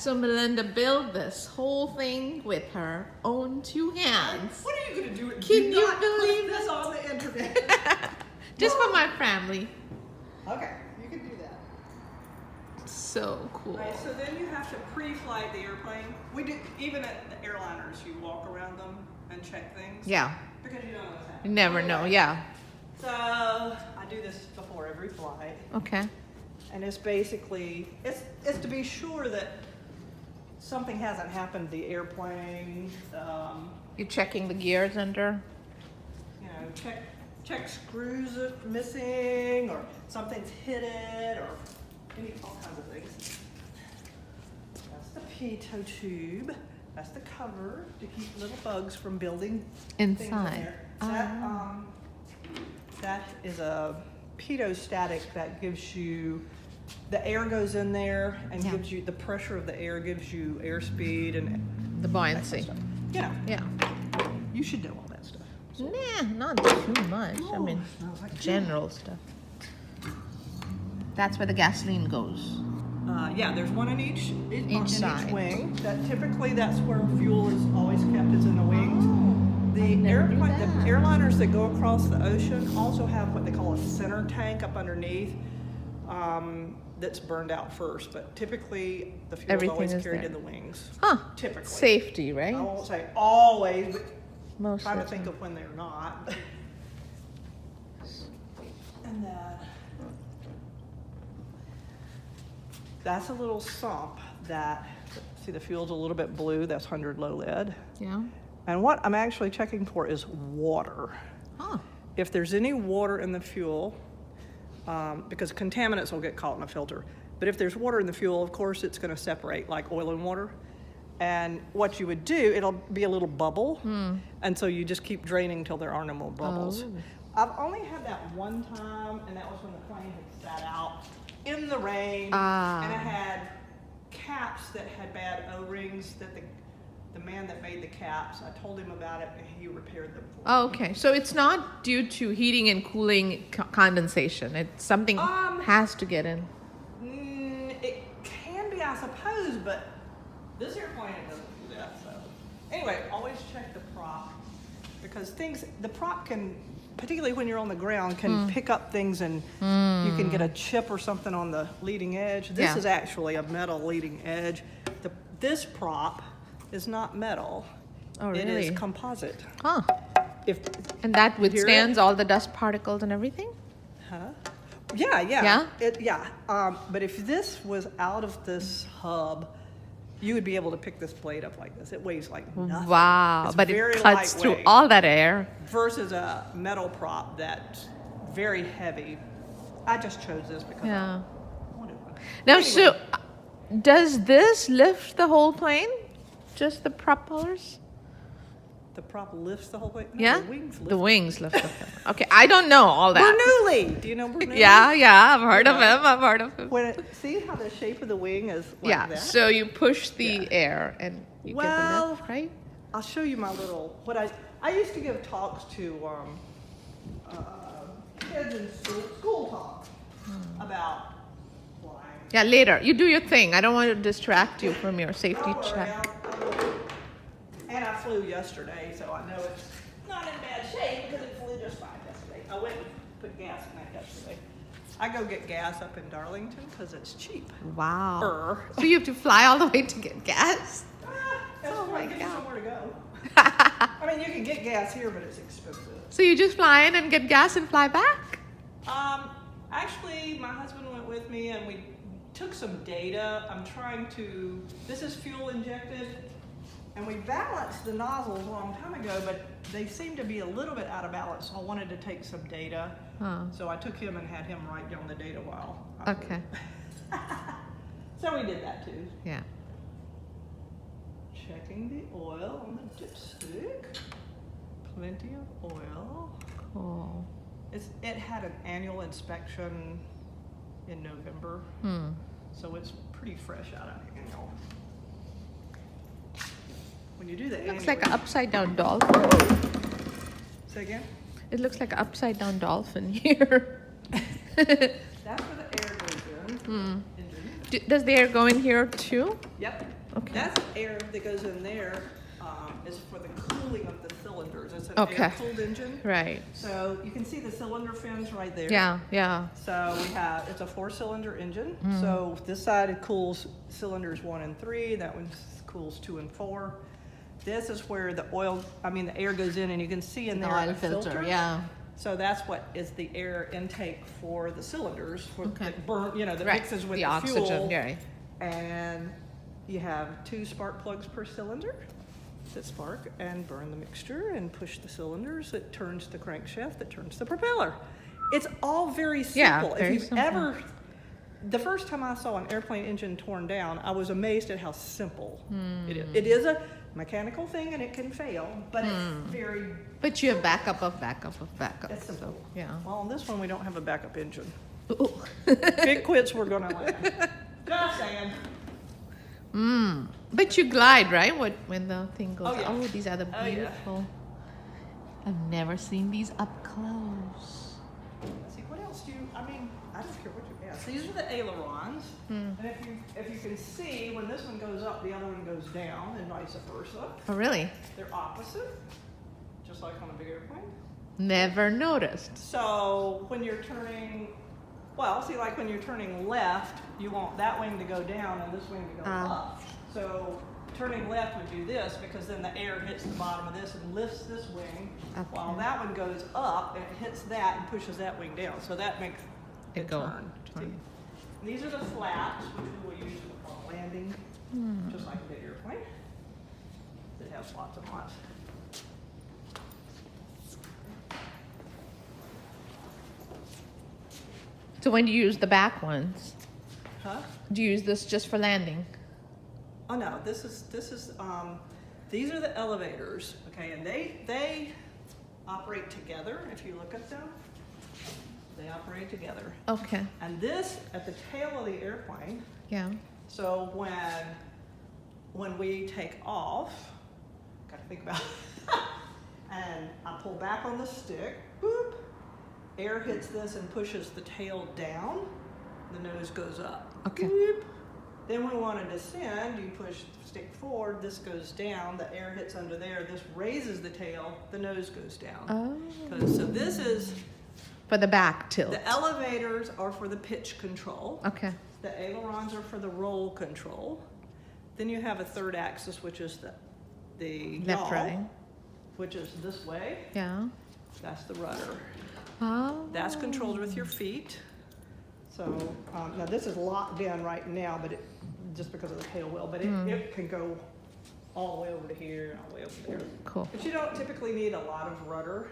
So Melinda built this whole thing with her own 2 hands. What are you going to do? Can Do you not believe put this on the internet? Just for my family. Okay, you can do that. So cool. Right, so then you have to pre-flight the airplane. We do, even at the airliners, you walk around them and check things. Yeah. Because you don't know what's You happening. never know, yeah. So I do this before every flight. Okay. And it's basically, it's to be sure that something hasn't happened to the airplane. You're checking the gears under? You know, check screws are missing, or something's hit it, or all kinds of things. That's the pitot tube. That's the cover to keep little bugs from building things in Inside. there. That is a pitot-static that gives you, the air goes in there and Yeah. gives you, the pressure of the air gives you airspeed and The buoyancy. yeah, Yeah. you should know all that stuff. Nah, not too much. I mean, Oh, no, general stuff. That's where the gasoline goes. Yeah, there's one in each side. wing. That typically that's where fuel is always kept, is in the wings. The never knew airplane, the that. airliners that go across the ocean also have what they call a center tank up underneath. That's burned out first, but typically the fuel is Everything always is carried there. in the wings. Huh. Typically. Safety, right? I won't say always, but Most trying to of the think time. of when they're not. And then that's a little sump that, see the fuel's a little bit blue, that's 100 low lead. Yeah. And what I'm actually checking for is water. Huh. If there's any water in the fuel, because contaminants will get caught in a filter, but if there's water in the fuel, of course it's going to separate like oil and water. And what you would do, it'll be a little bubble, and so you just keep draining till there are no more bubbles. Oh. I've only had that one time, and that was when the plane had sat out in the rain, Ah. and it had caps that had bad O-rings that the man that made the caps, I told him about it, and he repaired them for me. Oh, okay. So it's not due to heating and cooling condensation. It's something has to get in. It can be, I suppose, but this airplane doesn't do that. So anyway, always check the prop, because the prop can, particularly when you're on the ground, can pick up things, and you can get a chip or something on the leading edge. This Yeah. is actually a metal leading edge. This prop is not metal. Oh, It really? is composite. Huh. If And that Hear it? withstands all the dust particles and everything? Yeah. Yeah? But if this was out of this hub, you would be able to pick this blade up like this. It weighs like nothing. Wow. It's But very it cuts through lightweight all that air. versus a metal prop that's very heavy. I just chose this because Yeah. I wanted one. Now, Anyway, so does this lift the whole plane? Just the propellers? the prop lifts the whole way. No, Yeah? the wings lift. The wings lift the plane. Okay, I don't know all that. Bernoulli. Do you know Bernoulli? Yeah, I've heard of him. I've heard of him. See how the shape of the wing is like Yeah, that? so you push the air and you get the Well, lift, right? I'll show you my little, I used to give talks to kids in school talk about flying. Yeah, later. You do your thing. I don't want to distract you from your safety Don't worry, check. and I flew yesterday, so I know it's not in bad shape because it flew just fine yesterday. I went and put gas in that yesterday. I go get gas up in Darlington because it's cheap. Wow. So you have to fly all the way to get gas? Oh my my God. somewhere to go. I mean, you can get gas here, but it's expensive. So you just fly in and get gas and fly back? Actually, my husband went with me and we took some data. This is fuel injected, and we balanced the nozzles a long time ago, but they seem to be a little bit out of balance, so I wanted to take some data. Oh. So I took him and had him write down the data while I flew. Okay. So we did that too. Yeah. Checking the oil on the dipstick. Plenty of oil. Cool. It had an annual inspection in November, so it's pretty fresh out of annual. When you do the Looks annual, like an upside down dolphin. say again? It looks like an upside down dolphin here. That's where the air goes in. Engine. Does the air go in here too? Yep. Okay. That's air that goes in there is for the cooling of the cylinders. It's an Okay. air-cooled engine. Right. So you can see the cylinder fins right there. Yeah, yeah. So it's a 4-cylinder engine. Mm. So this side it cools cylinders 1 and 3. That one cools 2 and 4. This is where the air goes in, and you can see in The there oil a filter, yeah. So that's what is the air intake for the cylinders that burn, that Right. mixes with the the oxygen, fuel. yeah. And you have 2 spark plugs per cylinder that spark and burn the mixture and push the cylinders. It turns the crankshaft, that turns the propeller. It's all very simple. Yeah, very if you've simple. the first time I saw an airplane engine torn down, I was amazed at how simple it is. Hmm. It is a mechanical thing and it can fail, but it's very. But you have backup of backup of backup. It's simple. So, yeah. Well, on this one we don't have a backup engine. Ooh. If it quits, we're gonna land. Just saying. But you glide, right? When the thing goes. Oh, yeah. Oh, these are the Oh, yeah. beautiful. I've never seen these up close. See, what else I don't care what you ask. These are the ailerons. And if you can see, when this one goes up, the other one goes down, and vice versa. Oh, really? They're opposite, just like on a big airplane. Never noticed. So when you're turning, like when you're turning left, you want that wing to go down and this wing to go up. So turning left would do this, because then the air hits the bottom of this and lifts this wing, while that one goes up and it hits that and pushes that wing down. So that makes it turn. See? These are the flaps, which we will use for landing, just like a big airplane. It has lots and lots. So when do you use the back ones? Huh? Do you use this just for landing? Oh no, these are the elevators, okay, and they operate together. If you look at them, they operate together. Okay. And this at the tail of the airplane. Yeah. So when we take off, gotta think about it, and I pull back on the stick, boop, air hits this and pushes the tail down, the nose goes up. Okay. Boop. Then when we want to descend, you push the stick forward, this goes down, the air hits under there, this raises the tail, the nose goes down. Oh. So this is, For the back tilt. the elevators are for the pitch control. Okay. The ailerons are for the roll control. Then you have a third axis, which is the Left, yaw, right. which is this way. Yeah. That's the rudder. Oh. That's controlled with your feet. So now this is locked in right now, but just because of the tail wheel, but it can go all the way over to here and all the way over there. Cool. But you don't typically need a lot of rudder,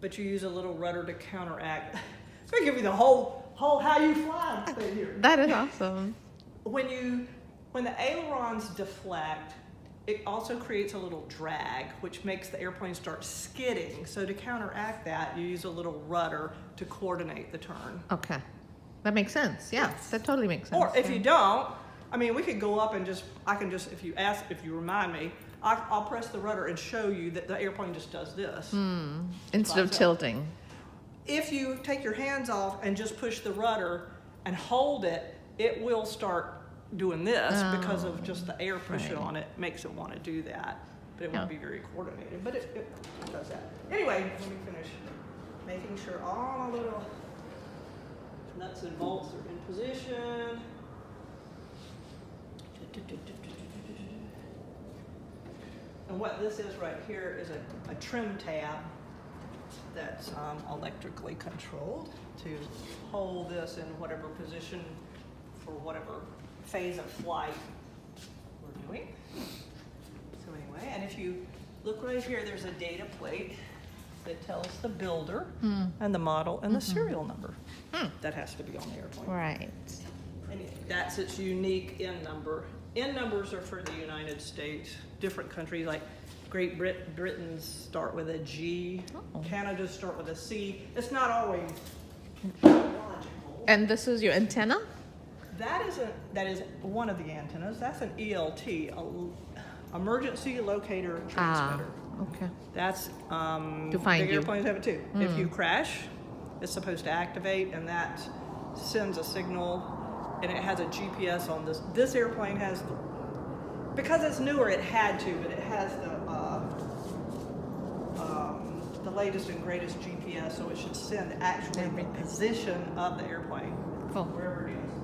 but you use a little rudder to counteract. It's gonna give you the whole how you fly thing here. That is awesome. When the ailerons deflect, it also creates a little drag, which makes the airplane start skidding. So to counteract that, you use a little rudder to coordinate the turn. Okay. That makes sense. Yeah, that totally makes sense. Or if yeah. you don't, we could go up and if you remind me, I'll press the rudder and show you that the airplane just does this. Instead of tilting. If you take your hands off and just push the rudder and hold it, it will start doing this because of just the air pushing on it makes it want to do that. But it won't be very coordinated, but it does that. Anyway, let me finish making sure all the little nuts and bolts are in position. And what this is right here is a trim tab that's electrically controlled to hold this in whatever position for whatever phase of flight we're doing. So anyway, and if you look right here, there's a data plate that tells the builder and the model and the serial number. That has to be on the airplane. Right. And that's its unique N number. N numbers are for the United States. Different countries like Great Britain's start with a G. Canada's start with a C. It's not always logical. And this is your antenna? That is one of the antennas. That's an ELT, emergency locator transmitter. Okay. That's To find big you. airplanes have it too. If you crash, it's supposed to activate, and that sends a signal, and it has a GPS on this. This airplane has because it's newer, it had to, but it has the latest and greatest GPS, so it should send actually the position of the airplane, Cool. wherever it is.